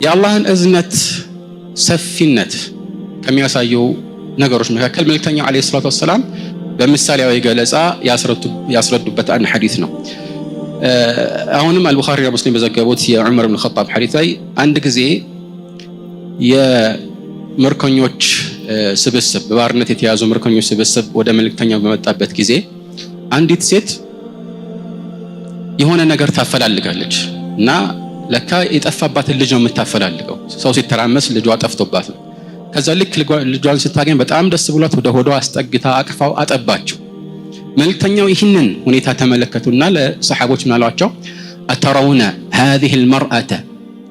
የአላህን እዝነት ሰፊነት ከሚያሳዩ ነገሮች መካከል መልእክተኛው አለይሂ ሰላቱ ወሰላም በምሳሌያዊ ገለጻ ያስረዱበት አንድ ሐዲስ ነው። አሁንም አልቡኻሪና ሙስሊም በዘገቡት የዑመር ኢብኑ ኸጣብ ሐዲስ ላይ አንድ ጊዜ የምርኮኞች ስብስብ በባርነት የተያዙ ምርኮኞች ስብስብ ወደ መልእክተኛው በመጣበት ጊዜ አንዲት ሴት የሆነ ነገር ታፈላልጋለች እና ለካ የጠፋባትን ልጅ ነው የምታፈላልገው። ሰው ሲተራመስ ልጇ ጠፍቶባት ነው። ከዛ ልክ ልጇን ስታገኝ በጣም ደስ ብሏት ወደ ሆዷ አስጠግታ አቅፋው አጠባቸው። መልእክተኛው ይህንን ሁኔታ ተመለከቱና ለሰሐቦች ምን አሏቸው? አተረውነ هذه المرأة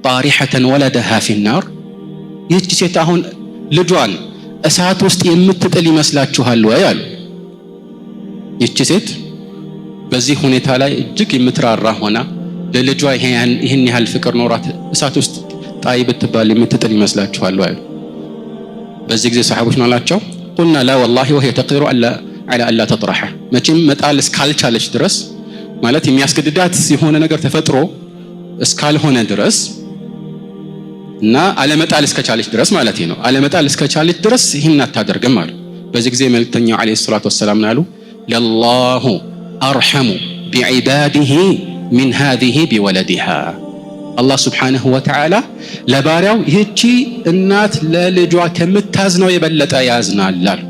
طارحة ولدها في النار? ይህች ሴት አሁን ልጇን እሳት ውስጥ የምትጥል ይመስላችኋል ወይ አሉ። ይህች ሴት በዚህ ሁኔታ ላይ እጅግ የምትራራ ሆና ለልጇ ይህን ያህል ፍቅር ኖራት እሳት ውስጥ ጣይ ብትባል የምትጥል ይመስላችኋል ወይ? በዚህ ጊዜ ሰሐቦች ምን አላቸው? قلنا لا والله وهي تقدر على الا تطرحه። መቼም መጣል እስካልቻለች ድረስ ማለት የሚያስገድዳት የሆነ ነገር ተፈጥሮ እስካልሆነ ድረስ እና አለመጣል እስከቻለች ድረስ ማለት ነው። አለመጣል እስከቻለች ድረስ ይህን አታደርግም አሉ። በዚህ ጊዜ መልእክተኛው አለይሂ ሰላቱ ወሰላም አሉ ለላሁ አርሐሙ ቢዒባዲሂ ሚን هذه بولدها። አላህ ሱብሓነሁ ወተዓላ ለባሪያው ይህቺ እናት ለልጇ ከምታዝነው የበለጠ ያዝናል አሉ።